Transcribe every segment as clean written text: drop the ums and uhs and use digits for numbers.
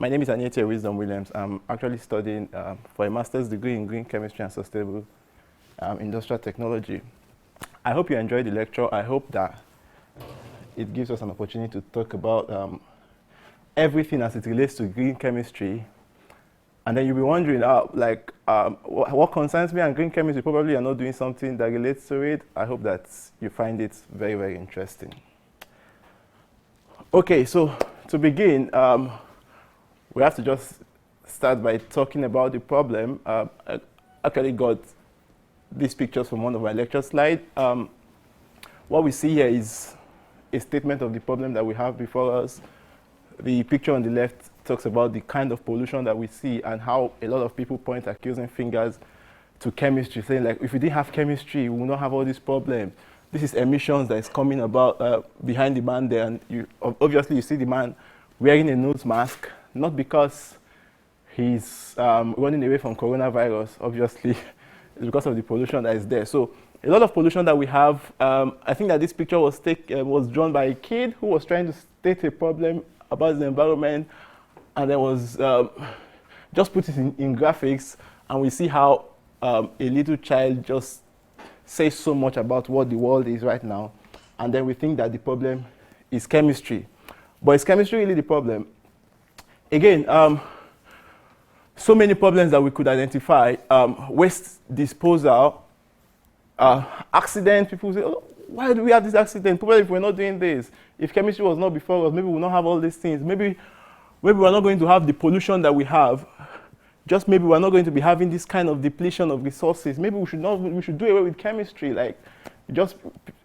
My name is Anietie Wisdom Williams. I'm actually studying for a master's degree in green chemistry and sustainable industrial technology. I hope you enjoyed the lecture. I hope that it gives us an opportunity to talk about everything as it relates to green chemistry. And then you'll be wondering, what concerns me and green chemistry? Probably you're not doing something that relates to it. I hope that you find it very, very interesting. Okay, so to begin, we have to just start by talking about the problem. I actually got these pictures from one of my lecture slides. What we see here is a statement of the problem that we have before us. The picture on the left talks about the kind of pollution that we see and how a lot of people point accusing fingers to chemistry, saying like, if we didn't have chemistry, we would not have all these problems. This is emissions that is coming about behind the man there, and obviously you see the man wearing a nose mask, not because he's running away from coronavirus, obviously, it's because of the pollution that is there. So a lot of pollution that we have, I think that this picture was drawn by a kid who was trying to state a problem about the environment, and there was just put it in graphics, and we see how a little child just says so much about what the world is right now, and then we think that the problem is chemistry. But is chemistry really the problem? Again, so many problems that we could identify, waste disposal, accidents. People say, oh, why do we have this accident? Probably if we're not doing this. If chemistry was not before us, maybe we would not have all these things. Maybe we're not going to have the pollution that we have. Just maybe we're not going to be having this kind of depletion of resources. Maybe we should do away with chemistry. Like, just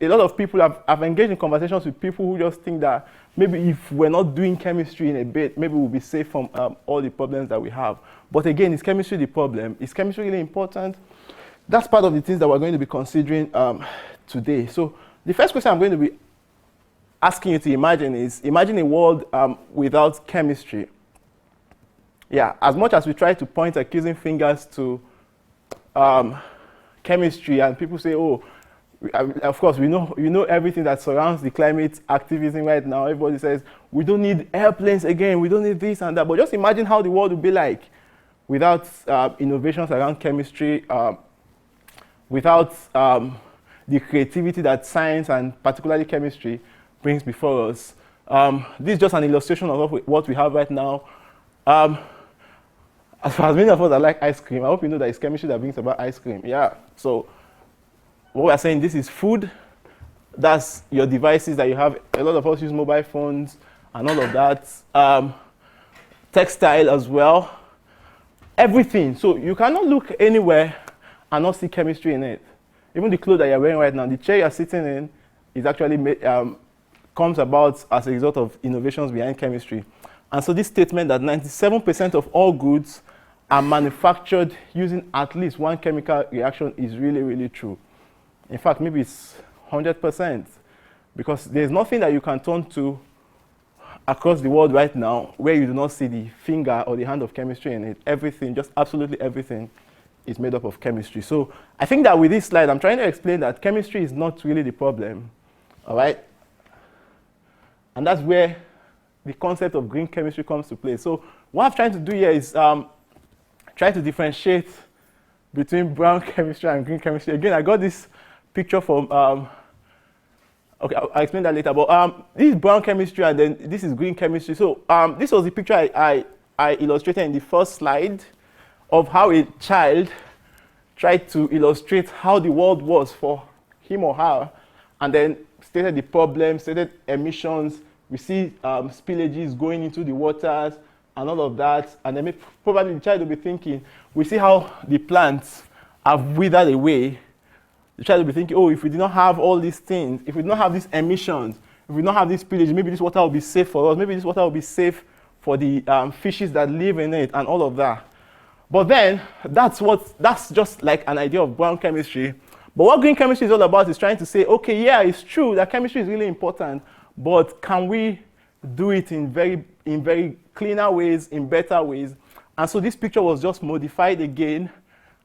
a lot of people have engaged in conversations with people who just think that maybe if we're not doing chemistry in a bit, maybe we'll be safe from all the problems that we have. But again, is chemistry the problem? Is chemistry really important? That's part of the things that we're going to be considering today. So the first question I'm going to be asking you to imagine is, imagine a world without chemistry. Yeah, as much as we try to point accusing fingers to chemistry, and people say, oh, of course, we know everything that surrounds the climate activism right now. Everybody says, we don't need airplanes again, we don't need this and that. But just imagine how the world would be like without innovations around chemistry, without the creativity that science and particularly chemistry brings before us. This is just an illustration of what we have right now. As far as many of us that like ice cream, I hope you know that it's chemistry that brings about ice cream. Yeah, so what we're saying, this is food. That's your devices that you have. A lot of us use mobile phones and all of that. Textile as well. Everything. So you cannot look anywhere and not see chemistry in it. Even the clothes that you're wearing right now, the chair you're sitting in is actually comes about as a result of innovations behind chemistry. And so this statement that 97% of all goods are manufactured using at least one chemical reaction is really, really true. In fact, maybe it's 100%, because there's nothing that you can turn to across the world right now where you do not see the finger or the hand of chemistry in it. Everything, just absolutely everything, is made up of chemistry. So I think that with this slide, I'm trying to explain that chemistry is not really the problem, all right? And that's where the concept of green chemistry comes to play. So what I'm trying to do here is try to differentiate between brown chemistry and green chemistry. Again, I got this picture from, okay, I'll explain that later, but this is brown chemistry and then this is green chemistry. So this was the picture I illustrated in the first slide of how a child tried to illustrate how the world was for him or her, and then stated the problem, stated emissions. We see spillages going into the waters and all of that, and then probably the child will be thinking, we see how the plants have withered away. The child will be thinking, oh, if we did not have all these things, if we did not have these emissions, if we did not have this spillage, maybe this water will be safe for us, maybe this water will be safe for the fishes that live in it and all of that. But then, that's just like an idea of brown chemistry. But what green chemistry is all about is trying to say, okay, yeah, it's true that chemistry is really important, but can we do it in very cleaner ways, in better ways? And so this picture was just modified again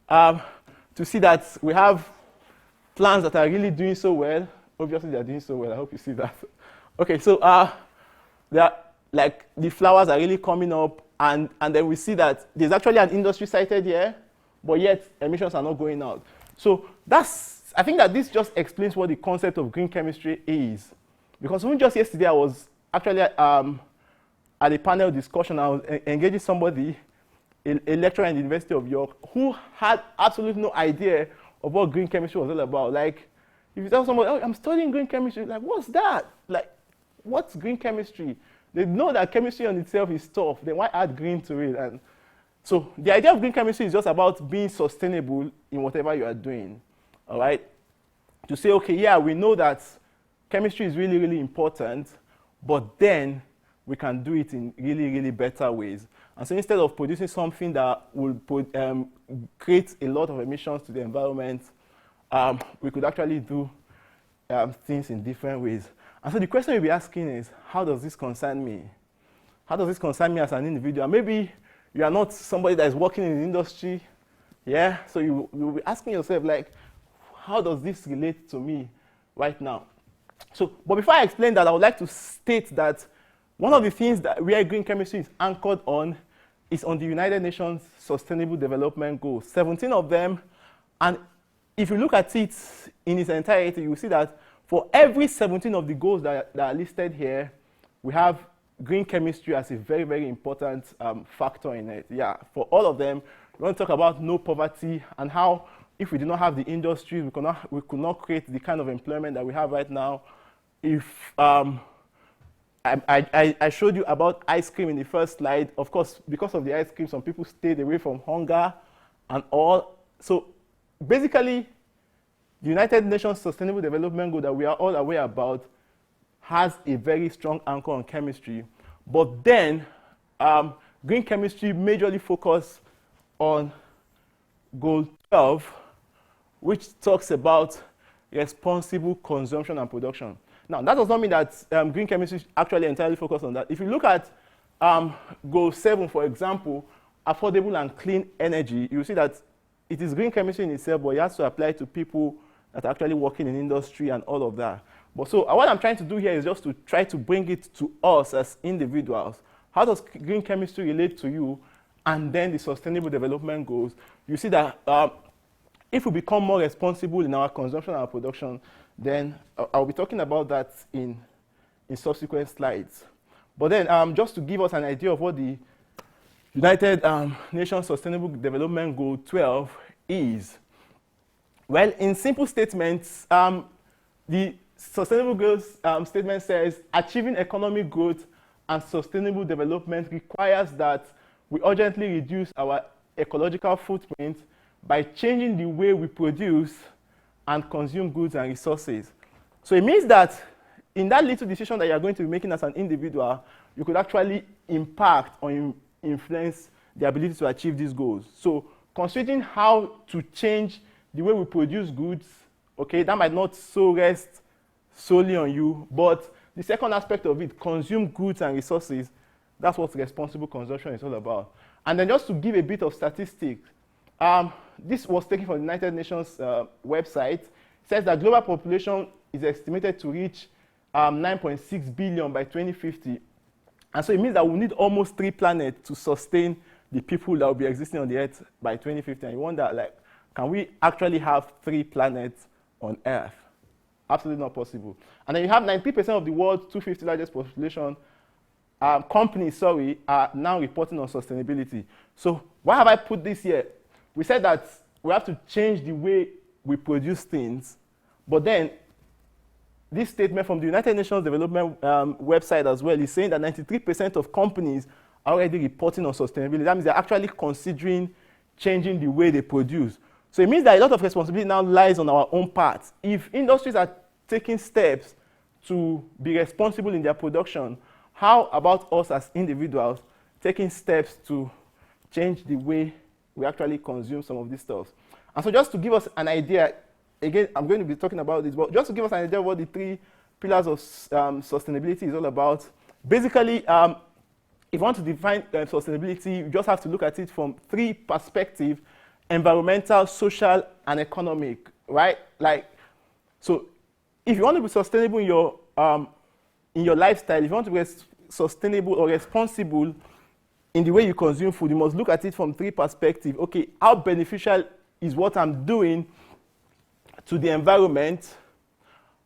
to see that we have plants that are really doing so well. Obviously, they're doing so well. I hope you see that. Okay, so they are, like, the flowers are really coming up, and then we see that there's actually an industry cited here, but yet emissions are not going out. So I think that this just explains what the concept of green chemistry is. Because even just yesterday, I was actually at a panel discussion. I was engaging somebody, a lecturer in the University of York, who had absolutely no idea of what green chemistry was all about. Like, if you tell somebody, oh, I'm studying green chemistry, like, what's that? Like, what's green chemistry? They know that chemistry on itself is tough. Then why add green to it? And so the idea of green chemistry is just about being sustainable in whatever you are doing, all right? To say, okay, yeah, we know that chemistry is really, really important, but then we can do it in really, really better ways. And so instead of producing something that will create a lot of emissions to the environment, we could actually do things in different ways. And so the question you'll be asking is, how does this concern me? How does this concern me as an individual? Maybe you are not somebody that is working in the industry, yeah? So you'll be asking yourself, like, how does this relate to me right now? So, but before I explain that, I would like to state that one of the things that where green chemistry is anchored on is on the United Nations Sustainable Development Goals, 17 of them. And if you look at it in its entirety, you will see that for every 17 of the goals that are listed here, we have green chemistry as a very, very important factor in it. Yeah, for all of them, we want to talk about no poverty and how if we do not have the industries, we could not create the kind of employment that we have right now. If I showed you about ice cream in the first slide. Of course, because of the ice cream, some people stayed away from hunger and all. So basically, the United Nations Sustainable Development Goal that we are all aware about has a very strong anchor on chemistry. But then, green chemistry majorly focus on Goal 12, which talks about responsible consumption and production. Now, that does not mean that green chemistry is actually entirely focused on that. If you look at Goal 7, for example, affordable and clean energy, you see that it is green chemistry in itself, but it has to apply to people that are actually working in industry and all of that. But so what I'm trying to do here is just to try to bring it to us as individuals. How does green chemistry relate to you? And then the sustainable development goals. You see that if we become more responsible in our consumption and our production, then I'll be talking about that in subsequent slides. But then just to give us an idea of what the United Nations Sustainable Development Goal 12 is. Well, in simple statements, the Sustainable Goals statement says achieving economic growth and sustainable development requires that we urgently reduce our ecological footprint by changing the way we produce and consume goods and resources. So it means that in that little decision that you're going to be making as an individual, you could actually impact or influence the ability to achieve these goals. So considering how to change the way we produce goods, okay, that might not so rest solely on you, but the second aspect of it, consume goods and resources, that's what responsible consumption is all about. And then just to give a bit of statistics, this was taken from the United Nations website. It says that global population is estimated to reach 9.6 billion by 2050. And so it means that we need almost 3 planets to sustain the people that will be existing on the Earth by 2050. And you wonder, like, can we actually have 3 planets on Earth? Absolutely not possible. And then you have 90% of the world's 250 largest population companies, are now reporting on sustainability. So why have I put this here? We said that we have to change the way we produce things, but then this statement from the United Nations Development website as well is saying that 93% of companies are already reporting on sustainability. That means they're actually considering changing the way they produce. So it means that a lot of responsibility now lies on our own part. If industries are taking steps to be responsible in their production, how about us as individuals taking steps to change the way we actually consume some of this stuff? And so just to give us an idea, again, I'm going to be talking about this, but just to give us an idea of what the 3 pillars of sustainability is all about. Basically, if you want to define sustainability, you just have to look at it from 3 perspectives: environmental, social, and economic, right? Like, so if you want to be sustainable in your lifestyle, if you want to be sustainable or responsible in the way you consume food, you must look at it from three perspectives. Okay, how beneficial is what I'm doing to the environment?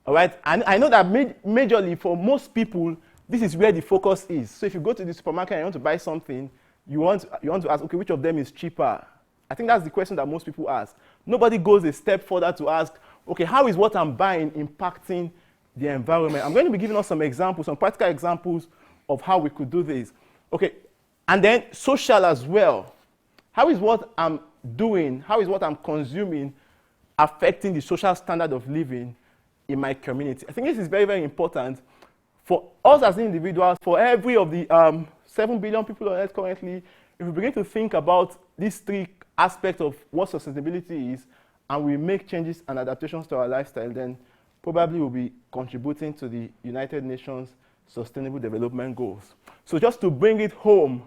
All right, and I know that majorly for most people, this is where the focus is. So if you go to the supermarket and you want to buy something, you want to ask, okay, which of them is cheaper? I think that's the question that most people ask. Nobody goes a step further to ask, okay, how is what I'm buying impacting the environment? I'm going to be giving us some examples, some practical examples of how we could do this. Okay, and then social as well. How is what I'm doing, how is what I'm consuming affecting the social standard of living in my community? I think this is very, very important for us as individuals, for every of the 7 billion people on Earth currently. If we begin to think about these three aspects of what sustainability is, and we make changes and adaptations to our lifestyle, then probably we'll be contributing to the United Nations Sustainable Development Goals. So just to bring it home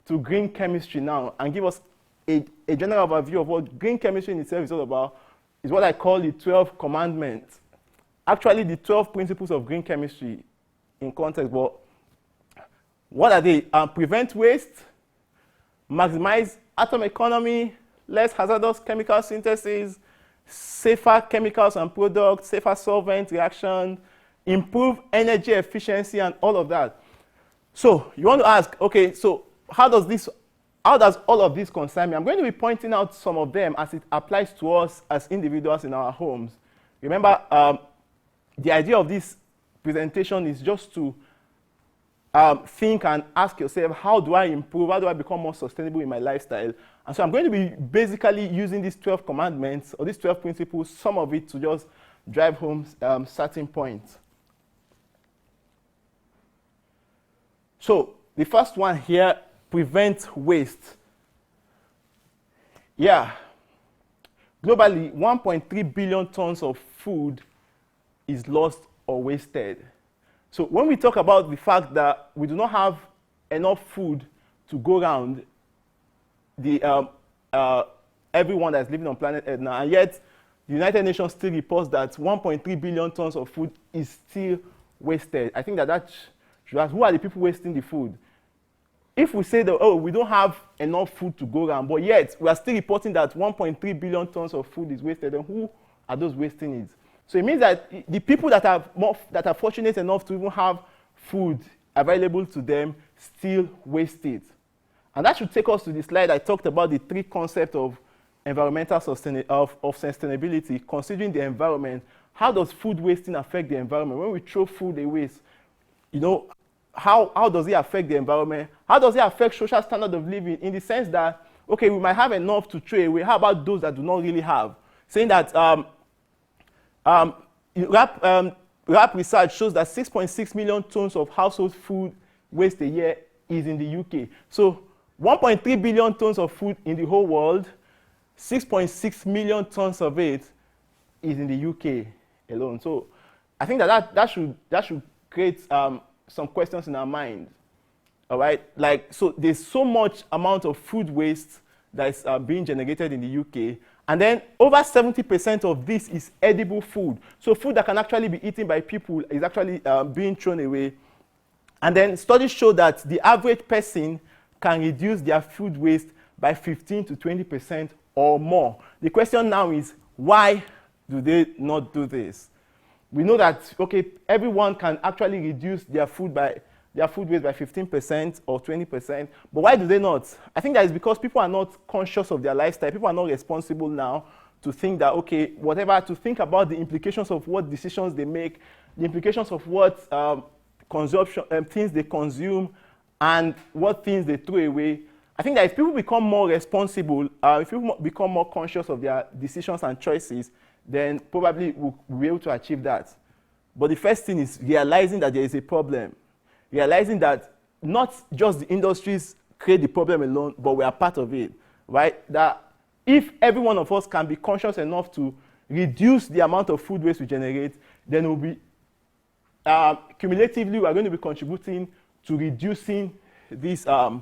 to green chemistry now and give us a general overview of what green chemistry in itself is all about, is what I call the 12 commandments. Actually, the 12 principles of green chemistry in context, but what are they? Prevent waste, maximize atom economy, less hazardous chemical synthesis, safer chemicals and products, safer solvent reaction, improve energy efficiency, and all of that. So you want to ask, okay, so how does all of this concern me? I'm going to be pointing out some of them as it applies to us as individuals in our homes. Remember, the idea of this presentation is just to think and ask yourself, how do I improve? How do I become more sustainable in my lifestyle? And so I'm going to be basically using these 12 commandments or these 12 principles, some of it to just drive home certain points. So the first one here, prevent waste. Yeah. Globally, 1.3 billion tons of food is lost or wasted. So when we talk about the fact that we do not have enough food to go around everyone that's living on planet Earth now, and yet the United Nations still reports that 1.3 billion tons of food is still wasted. I think that should ask, who are the people wasting the food? If we say that, oh, we don't have enough food to go around, but yet we are still reporting that 1.3 billion tons of food is wasted, then who are those wasting it? So it means that the people that are fortunate enough to even have food available to them still waste it. And that should take us to the slide I talked about the three concepts of environmental sustainability, considering the environment. How does food wasting affect the environment? When we throw food away, you know, how does it affect the environment? How does it affect social standard of living in the sense that, okay, we might have enough to throw away. How about those that do not really have? Saying that RAP research shows that 6.6 million tons of household food waste a year is in the UK. So 1.3 billion tons of food in the whole world, 6.6 million tons of it is in the UK alone. So I think that should create some questions in our mind. All right, like, so there's so much amount of food waste that is being generated in the UK. And then over 70% of this is edible food. So food that can actually be eaten by people is actually being thrown away. And then studies show that the average person can reduce their food waste by 15 to 20% or more. The question now is, why do they not do this? We know that, okay, everyone can actually reduce their food waste by 15% or 20%, but why do they not? I think that is because people are not conscious of their lifestyle. People are not responsible now to think that, okay, whatever, to think about the implications of what decisions they make, the implications of what consumption, things they consume, and what things they throw away. I think that if people become more responsible, if people become more conscious of their decisions and choices, then probably we'll be able to achieve that. But the first thing is realizing that there is a problem. Realizing that not just the industries create the problem alone, but we are part of it, right? That if every one of us can be conscious enough to reduce the amount of food waste we generate, then we'll be, cumulatively, we are going to be contributing to reducing this, the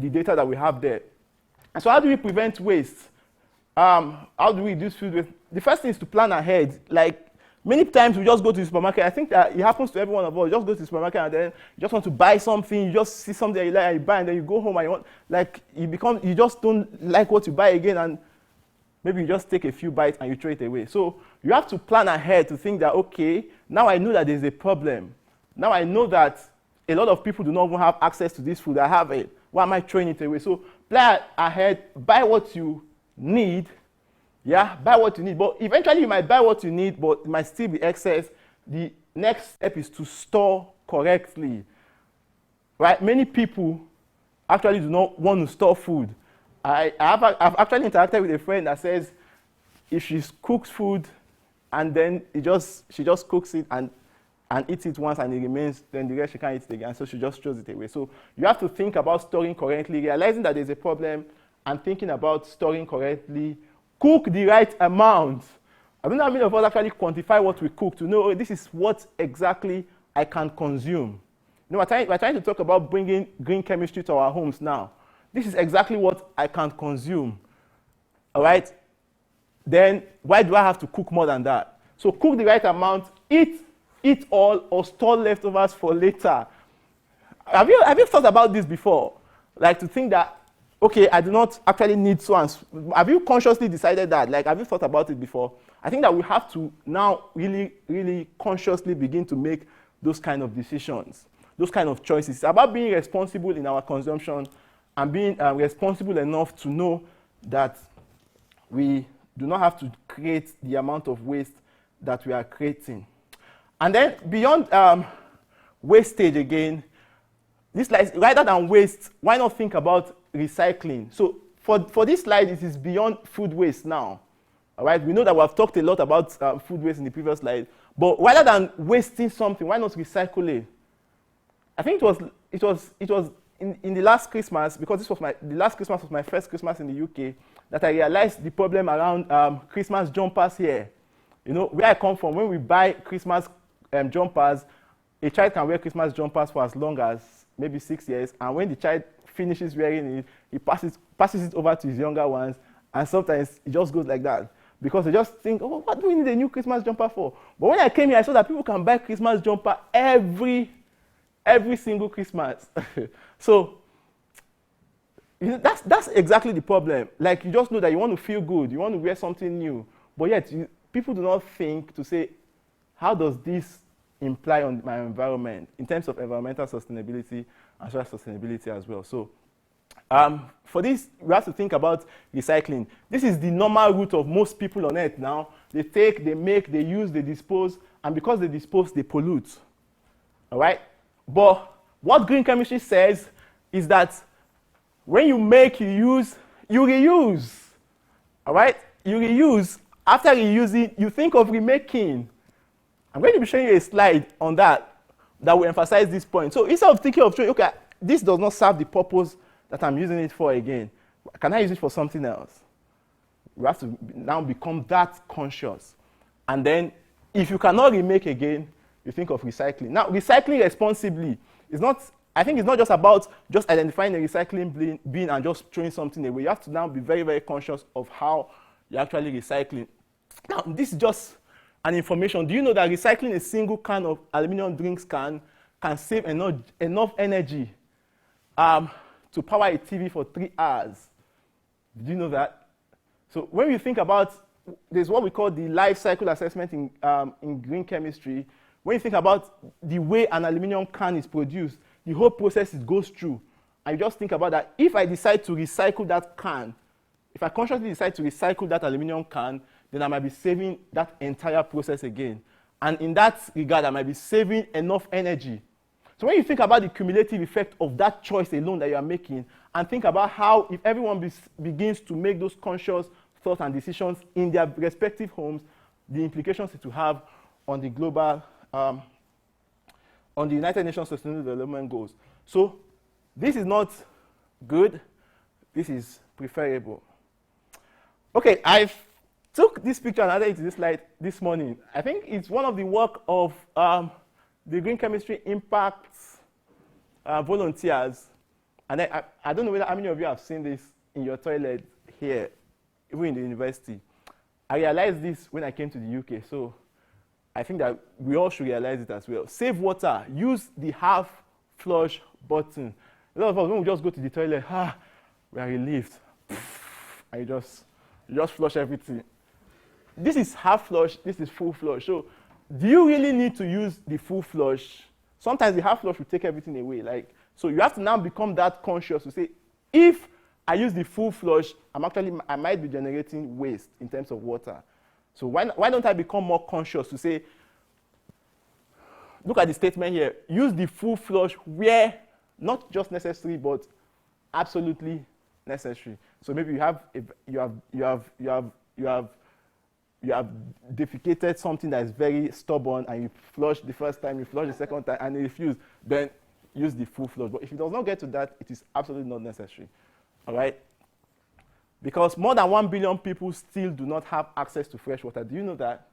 data that we have there. And so how do we prevent waste? How do we reduce food waste? The first thing is to plan ahead. Like, Many times we just go to the supermarket. I think that it happens to every one of us. You just go to the supermarket and then you just want to buy something. You just see something that you like and you buy, and then you go home and you want, like, you just don't like what you buy again, and maybe you just take a few bites and you throw it away. So you have to plan ahead to think that, okay, now I know that there's a problem. Now I know that a lot of people do not even have access to this food. I have it. Why am I throwing it away? So plan ahead, buy what you need. Yeah, buy what you need. But eventually you might buy what you need, but it might still be excess. The next step is to store correctly. Right? Many people actually do not want to store food. I've actually interacted with a friend that says if she cooks food and then she just cooks it and eats it once and it remains, then the rest she can't eat it again, so she just throws it away. So you have to think about storing correctly, realizing that there's a problem, and thinking about storing correctly. Cook the right amount. I don't know how many of us actually quantify what we cook to know, oh, this is what exactly I can consume. You know, we're trying to talk about bringing green chemistry to our homes now. This is exactly what I can consume. All right? Then why do I have to cook more than that? So cook the right amount, eat all, or store leftovers for later. Have you thought about this before? Like, to think that, okay, I do not actually need so and so. Have you consciously decided that? Like, have you thought about it before? I think that we have to now really, really consciously begin to make those kind of decisions, those kind of choices. It's about being responsible in our consumption and being responsible enough to know that we do not have to create the amount of waste that we are creating. And then beyond wastage again, this slide, rather than waste, why not think about recycling? So for this slide, it is beyond food waste now. All right, we know that we have talked a lot about food waste in the previous slide, but rather than wasting something, why not recycle it? I think it was in the last Christmas, because the last Christmas was my first Christmas in the UK, that I realized the problem around Christmas jumpers here. You know, where I come from, when we buy Christmas jumpers, a child can wear Christmas jumpers for as long as maybe 6 years, and when the child finishes wearing it, he passes it over to his younger ones, and sometimes it just goes like that, because they just think, oh, what do we need a new Christmas jumper for? But when I came here, I saw that people can buy Christmas jumper every single Christmas. So you know, that's exactly the problem. Like, you just know that you want to feel good, you want to wear something new, but yet people do not think to say, how does this imply on my environment in terms of environmental sustainability and social sustainability as well? So for this, we have to think about recycling. This is the normal route of most people on earth now. They take, they make, they use, they dispose, and because they dispose, they pollute. All right? But what green chemistry says is that when you make, you use, you reuse. All right? You reuse. After reusing, you think of remaking. I'm going to be showing you a slide on that will emphasize this point. So instead of thinking of, okay, this does not serve the purpose that I'm using it for again, can I use it for something else? We have to now become that conscious. And then, if you cannot remake again, you think of recycling. Now, recycling responsibly is not, I think it's not just about just identifying a recycling bin and just throwing something away. You have to now be very, very conscious of how you're actually recycling. Now, this is just an information. Do you know that recycling a single can of aluminum drinks can save enough energy to power a TV for 3 hours? Did you know that? So when you think about, there's what we call the life cycle assessment in green chemistry. When you think about the way an aluminum can is produced, the whole process it goes through. And you just think about that. If I decide to recycle that can, if I consciously decide to recycle that aluminum can, then I might be saving that entire process again. And in that regard, I might be saving enough energy. So when you think about the cumulative effect of that choice alone that you are making, and think about how if everyone begins to make those conscious thoughts and decisions in their respective homes, the implications it will have on the global, on the United Nations Sustainable Development Goals. So this is not good, this is preferable. Okay, I took this picture and added it to this slide this morning. I think it's one of the work of the Green Chemistry Impact volunteers. And I don't know how many of you have seen this in your toilet here, even in the university. I realized this when I came to the UK. So I think that we all should realize it as well. Save water. Use the half flush button. A lot of us, when we just go to the toilet, we are relieved. And you just flush everything. This is half flush, this is full flush. So do you really need to use the full flush? Sometimes the half flush will take everything away. So you have to now become that conscious to say, if I use the full flush, I might be generating waste in terms of water. So why don't I become more conscious to say, look at the statement here, use the full flush where not just necessary, but absolutely necessary. So maybe you have defecated something that is very stubborn, and you flush the first time, you flush the second time, and you refuse, then use the full flush. But if it does not get to that, it is absolutely not necessary. All right? Because more than 1 billion people still do not have access to fresh water. Do you know that?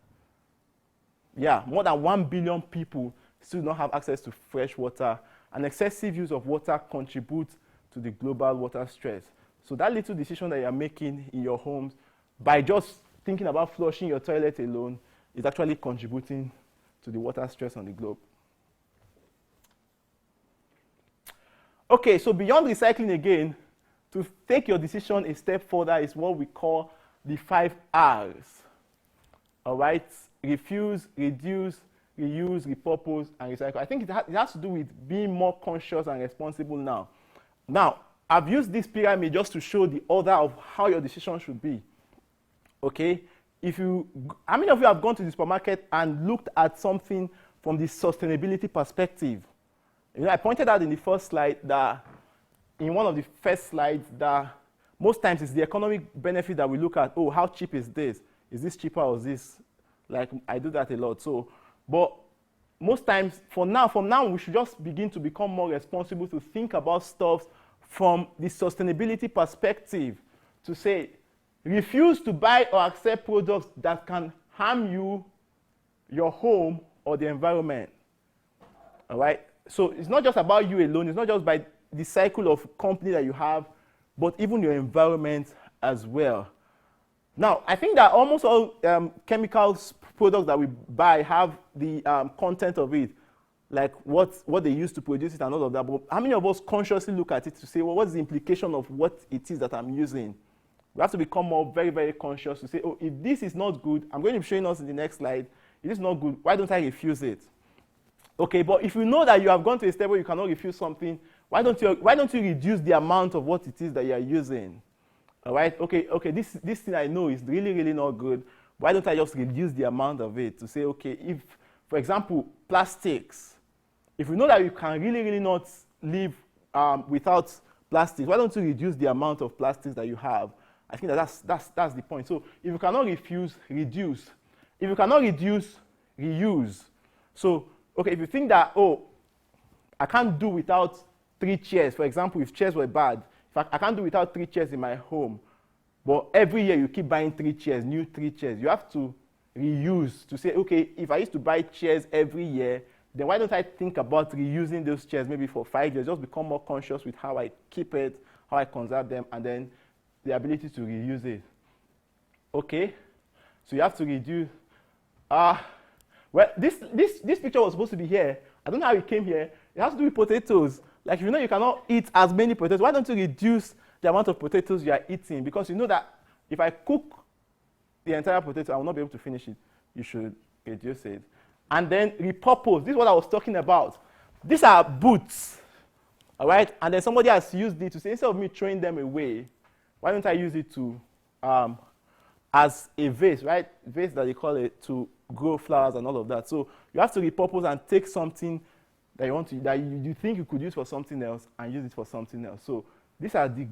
Yeah, more than 1 billion people still do not have access to fresh water. And excessive use of water contributes to the global water stress. So that little decision that you're making in your homes by just thinking about flushing your toilet alone is actually contributing to the water stress on the globe. Okay, so beyond recycling again, to take your decision a step further is what we call the 5 R's. All right? Refuse, reduce, reuse, repurpose, and recycle. I think it has to do with being more conscious and responsible now. Now, I've used this pyramid just to show the order of how your decision should be. Okay? How many of you have gone to the supermarket and looked at something from the sustainability perspective? I pointed out in the first slide that in one of the first slides that most times it's the economic benefit that we look at. Oh, how cheap is this? Is this cheaper or is this? I do that a lot. But most times, from now, we should just begin to become more responsible to think about stuff from the sustainability perspective. To say, refuse to buy or accept products that can harm you, your home, or the environment. All right? So it's not just about you alone. It's not just by the cycle of company that you have, but even your environment as well. Now, I think that almost all chemicals products that we buy have the content of it, like what they use to produce it and all of that. But how many of us consciously look at it to say, well, what's the implication of what it is that I'm using? We have to become more very, very conscious to say, oh, if this is not good, I'm going to be showing us in the next slide, if it's not good, why don't I refuse it? Okay, but if you know that you have gone to a step where you cannot refuse something, why don't you reduce the amount of what it is that you are using? All right, okay, this thing I know is really, really not good. Why don't I just reduce the amount of it to say, okay, if, for example, plastics, if you know that you can really, really not live without plastics, why don't you reduce the amount of plastics that you have? I think that's the point. So if you cannot refuse, reduce. If you cannot reduce, reuse. So, okay, if you think that, oh, I can't do without 3 chairs, for example, if chairs were bad, I can't do without 3 chairs in my home, but every year you keep buying 3 chairs, new 3 chairs. You have to reuse to say, okay, if I used to buy chairs every year, then why don't I think about reusing those chairs maybe for 5 years, just become more conscious with how I keep it, how I conserve them, and then the ability to reuse it. Okay? So you have to reduce. Well, this picture was supposed to be here. I don't know how it came here. It has to do with potatoes. Like, if you know you cannot eat as many potatoes, why don't you reduce the amount of potatoes you are eating? Because you know that if I cook the entire potato, I will not be able to finish it. You should reduce it. And then repurpose. This is what I was talking about. These are boots. All right? And then somebody has used it to say, instead of me throwing them away, why don't I use it to, as a vase, right? Vase that they call it, to grow flowers and all of that. So you have to repurpose and take something that you think you could use for something else and use it for something else. So these are the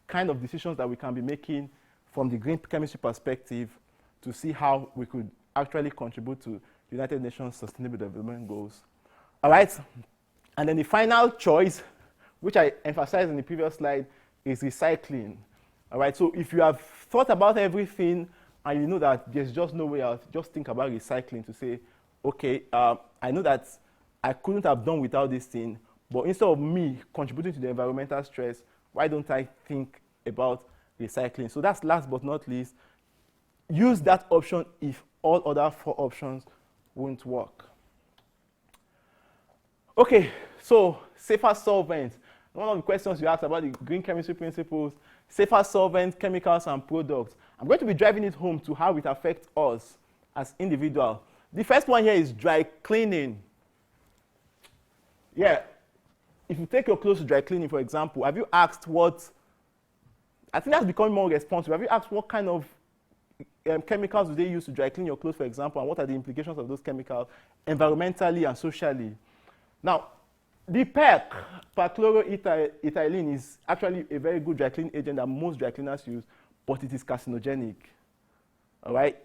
kind of decisions that we can be making from the green chemistry perspective to see how we could actually contribute to United Nations Sustainable Development Goals. All right? And then the final choice, which I emphasized in the previous slide, is recycling. All right? So if you have thought about everything and you know that there's just no way out, just think about recycling to say, okay, I know that I couldn't have done without this thing, but instead of me contributing to the environmental stress, why don't I think about recycling? So that's last but not least. Use that option if all other 4 options won't work. Okay, so safer solvents. One of the questions you asked about the green chemistry principles, safer solvents, chemicals, and products. I'm going to be driving it home to how it affects us as individuals. The first one here is dry cleaning. Yeah, if you take your clothes to dry cleaning, for example, have you asked what, I think that's becoming more responsible. Have you asked what kind of chemicals do they use to dry clean your clothes, for example, and what are the implications of those chemicals environmentally and socially? Now, the PEC, perchloroethylene, is actually a very good dry cleaning agent that most dry cleaners use, but it is carcinogenic. All right?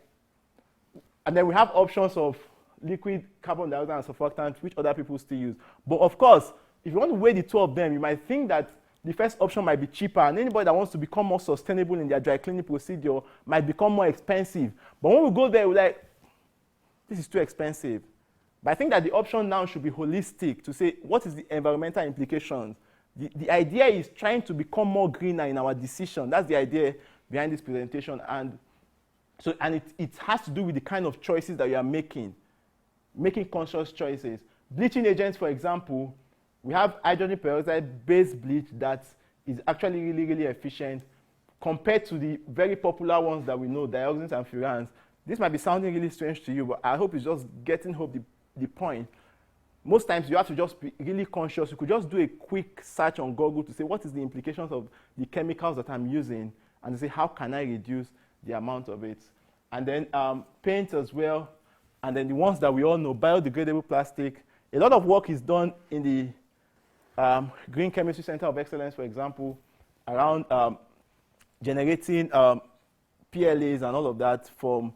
And then we have options of liquid carbon dioxide and surfactant, which other people still use. But of course, if you want to weigh the two of them, you might think that the first option might be cheaper, and anybody that wants to become more sustainable in their dry cleaning procedure might become more expensive. But when we go there, we're like, this is too expensive. But I think that the option now should be holistic to say, what is the environmental implications? The idea is trying to become more greener in our decision. That's the idea behind this presentation. And so, it has to do with the kind of choices that you are making conscious choices. Bleaching agents, for example, we have hydrogen peroxide-based bleach that is actually really, really efficient compared to the very popular ones that we know, dioxins and furans. This might be sounding really strange to you, but I hope it's just getting home the point. Most times you have to just be really conscious. You could just do a quick search on Google to say, what is the implications of the chemicals that I'm using, and to say, how can I reduce the amount of it? And then paint as well, and then the ones that we all know, biodegradable plastic. A lot of work is done in the Green Chemistry Center of Excellence, for example, around generating PLAs and all of that from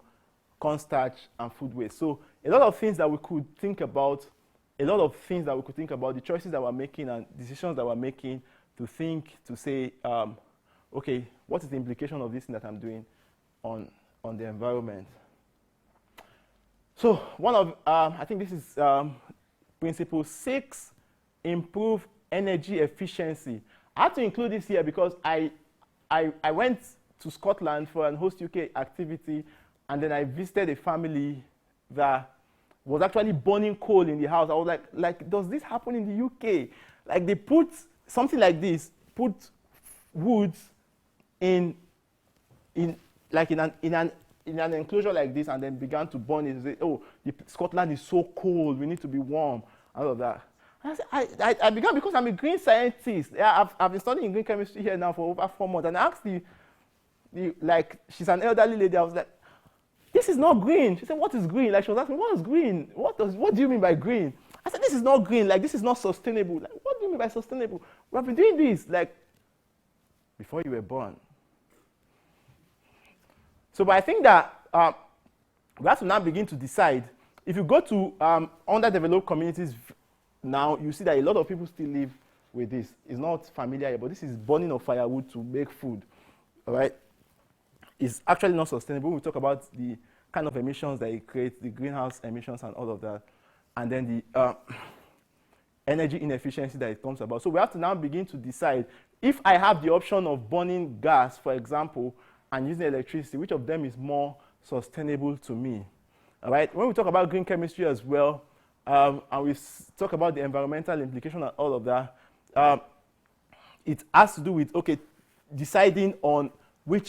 cornstarch and food waste. So a lot of things that we could think about, the choices that we're making and decisions that we're making to think, to say, okay, what is the implication of this thing that I'm doing on the environment? So one of, I think this is principle 6, improve energy efficiency. I had to include this here because I went to Scotland for an Host UK activity, and then I visited a family that was actually burning coal in the house. I was like, does this happen in the UK? Like, they put something like this, put woods in an enclosure like this, and then began to burn it. Say, oh, Scotland is so cold, we need to be warm, all of that. And I began, because I'm a green scientist. Yeah, I've been studying green chemistry here now for over 4 months, and I asked like, she's an elderly lady. I was like, this is not green. She said, what is green? Like, she was asking, what is green? What do you mean by green? I said, this is not green. Like, this is not sustainable. Like, what do you mean by sustainable? We have been doing this, like, before you were born. So, but I think that we have to now begin to decide. If you go to underdeveloped communities now, you see that a lot of people still live with this. It's not familiar, but this is burning of firewood to make food, all right? It's actually not sustainable. We talk about the kind of emissions that it creates, the greenhouse emissions and all of that, and then the energy inefficiency that it comes about. So we have to now begin to decide, if I have the option of burning gas, for example, and using electricity, which of them is more sustainable to me? All right. When we talk about green chemistry as well, and we talk about the environmental implication and all of that, it has to do with, okay, deciding on when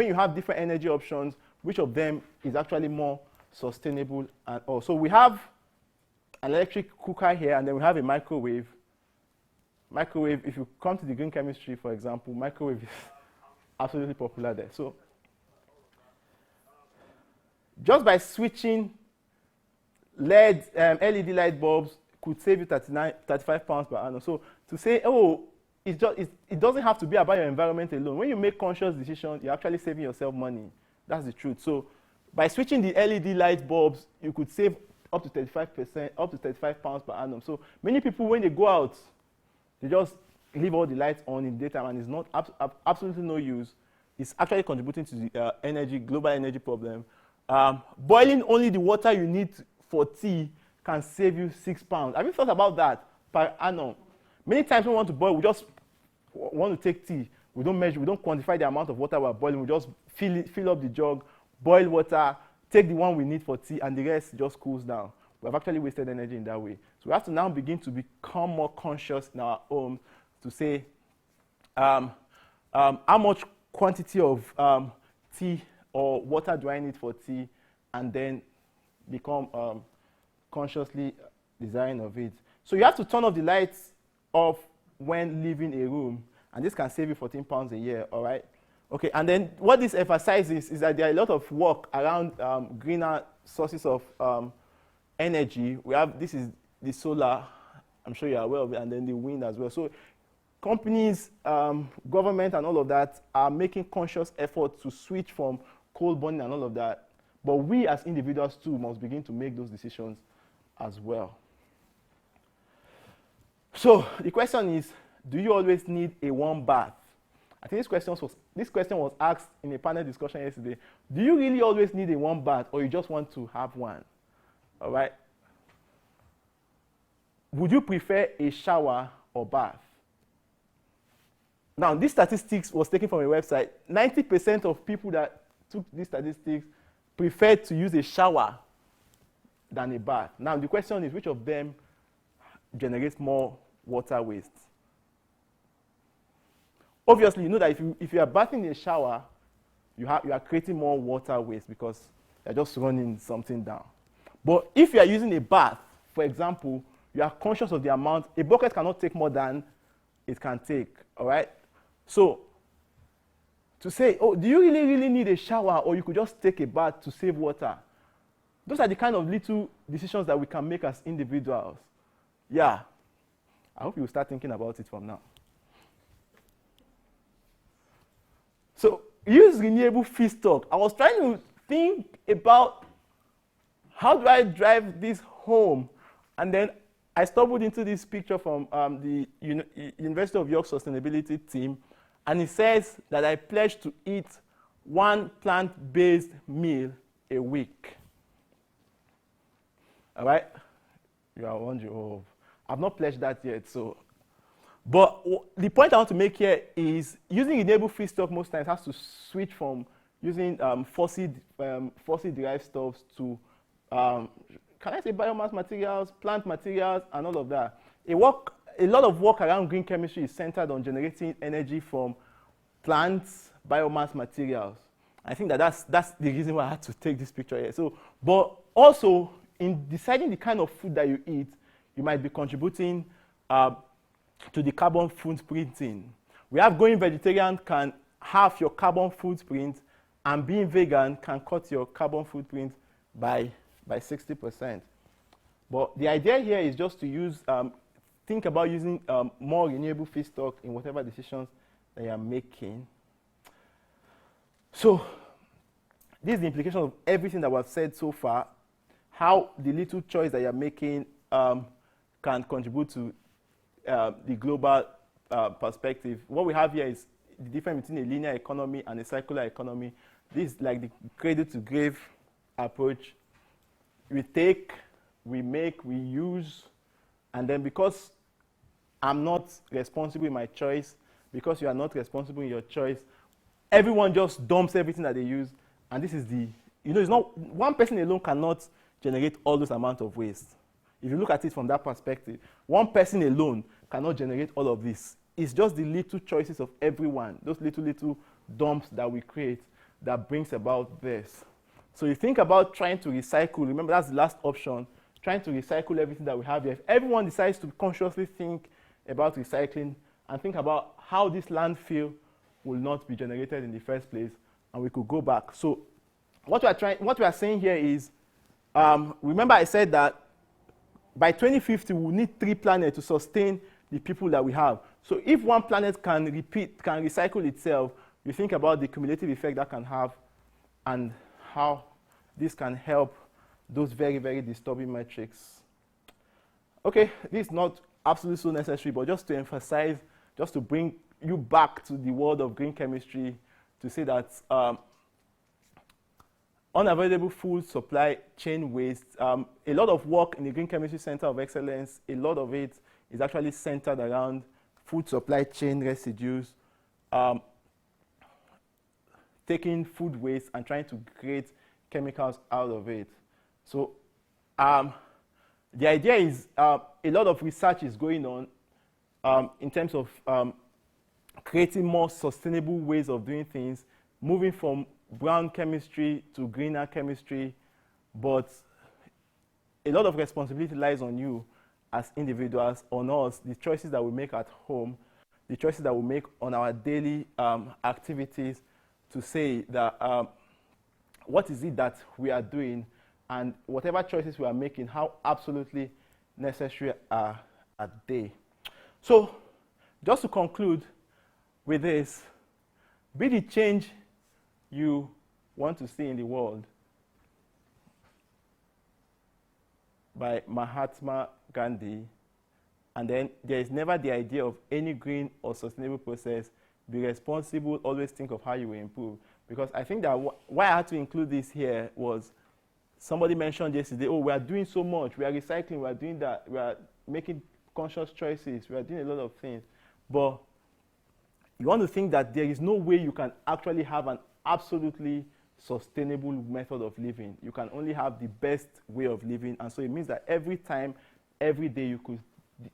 you have different energy options, which of them is actually more sustainable. And also, we have an electric cooker here, and then we have a microwave. Microwave, if you come to the green chemistry, for example, microwave is absolutely popular there. So just by switching LED light bulbs could save you 35 pounds per annum. So to say, oh, it doesn't have to be about your environment alone. When you make conscious decisions, you're actually saving yourself money. That's the truth. So by switching the LED light bulbs, you could save up to 35%, up to 35 pounds per annum. So many people, when they go out, they just leave all the lights on in daytime, and it's not absolutely no use. It's actually contributing to the global energy problem. Boiling only the water you need for tea can save you 6 pounds. Have you thought about that per annum? Many times when we want to boil, we just want to take tea. We don't measure, we don't quantify the amount of water we're boiling. We just fill up the jug, boil water, take the one we need for tea, and the rest just cools down. We have actually wasted energy in that way. So we have to now begin to become more conscious in our home to say how much quantity of tea or water do I need for tea, and then become consciously design of it. So you have to turn off the lights off when leaving a room, and this can save you £14 a year, all right? Okay, and then what this emphasizes is that there are a lot of work around greener sources of energy. This is the solar, I'm sure you're aware of it, and then the wind as well. So companies, government, and all of that are making conscious efforts to switch from coal burning and all of that. But we as individuals too must begin to make those decisions as well. So the question is, do you always need a warm bath? I think this question was asked in a panel discussion yesterday. Do you really always need a warm bath, or you just want to have one? All right. Would you prefer a shower or bath? Now, this statistics was taken from a website. 90% of people that took these statistics preferred to use a shower than a bath. Now, the question is, which of them generates more water waste? Obviously, you know that if you are bathing in a shower, you are creating more water waste because you're just running something down. But if you are using a bath, for example, you are conscious of the amount. A bucket cannot take more than it can take, all right? So to say, oh, do you really need a shower, or you could just take a bath to save water? Those are the kind of little decisions that we can make as individuals. Yeah. I hope you will start thinking about it from now. So use renewable feedstock. I was trying to think about how do I drive this home, and then I stumbled into this picture from the University of York sustainability team, and it says that I pledge to eat 1 plant-based meal a week. All right? You are wondering, oh, I've not pledged that yet. So, but the point I want to make here is using renewable feedstock most times has to switch from using fossil-derived stuffs to, can I say biomass materials, plant materials, and all of that. A lot of work around green chemistry is centered on generating energy from plants, biomass materials. I think that's the reason why I had to take this picture here. So, but also, in deciding the kind of food that you eat, you might be contributing to the carbon footprinting. We have going vegetarian can halve your carbon footprint, and being vegan can cut your carbon footprint by 60%. But the idea here is just to think about using more renewable feedstock in whatever decisions that you are making. So this is the implication of everything that was said so far, how the little choice that you're making can contribute to the global perspective. What we have here is the difference between a linear economy and a circular economy. This is like the cradle-to-grave approach. We take, we make, we use, and then because I'm not responsible in my choice, because you are not responsible in your choice, everyone just dumps everything that they use, and this is it's not, one person alone cannot generate all those amounts of waste. If you look at it from that perspective, one person alone cannot generate all of this. It's just the little choices of everyone, those little dumps that we create that brings about this. So you think about trying to recycle. Remember, that's the last option, trying to recycle everything that we have here. If everyone decides to consciously think about recycling and think about how this landfill will not be generated in the first place, and we could go back. So what we are saying here is, remember I said that by 2050, we need 3 planets to sustain the people that we have. So if one planet can recycle itself, you think about the cumulative effect that can have and how this can help those very, very disturbing metrics. Okay, this is not absolutely so necessary, but just to emphasize, just to bring you back to the world of green chemistry, to say that unavoidable food supply chain waste, a lot of work in the Green Chemistry Center of Excellence, a lot of it is actually centered around food supply chain residues, taking food waste and trying to create chemicals out of it. So the idea is a lot of research is going on in terms of creating more sustainable ways of doing things, moving from brown chemistry to greener chemistry, but a lot of responsibility lies on you as individuals, on us, the choices that we make at home, the choices that we make on our daily activities, to say that what is it that we are doing, and whatever choices we are making, how absolutely necessary are they. So just to conclude with this, be the change you want to see in the world, by Mahatma Gandhi. And then there is never the idea of any green or sustainable process. Be responsible, always think of how you will improve. Because I think that why I had to include this here was somebody mentioned yesterday, oh, we are doing so much, we are recycling, we are doing that, we are making conscious choices, we are doing a lot of things. But you want to think that there is no way you can actually have an absolutely sustainable method of living. You can only have the best way of living. And so it means that every time, every day, you could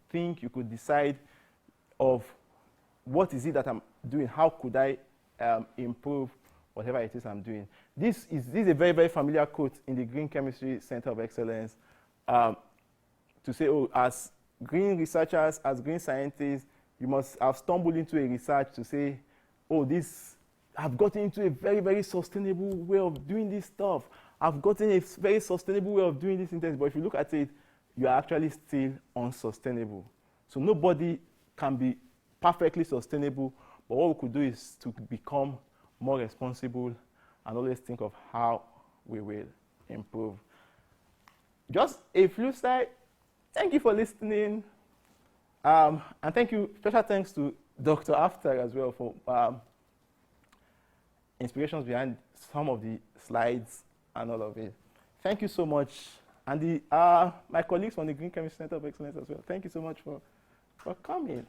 think, you could decide of what is it that I'm doing, how could I improve whatever it is I'm doing. This is a very, very familiar quote in the Green Chemistry Center of Excellence, to say, oh, as green researchers, as green scientists, you must have stumbled into a research to say, oh, I've gotten into a very, very sustainable way of doing this stuff. I've gotten a very sustainable way of doing this in this. But if you look at it, you are actually still unsustainable. So nobody can be perfectly sustainable, but what we could do is to become more responsible and always think of how we will improve. Just a few slides. Thank you for listening. And thank you, special thanks to Dr. After as well for inspirations behind some of the slides and all of it. Thank you so much. And my colleagues from the Green Chemistry Center of Excellence as well. Thank you so much for coming.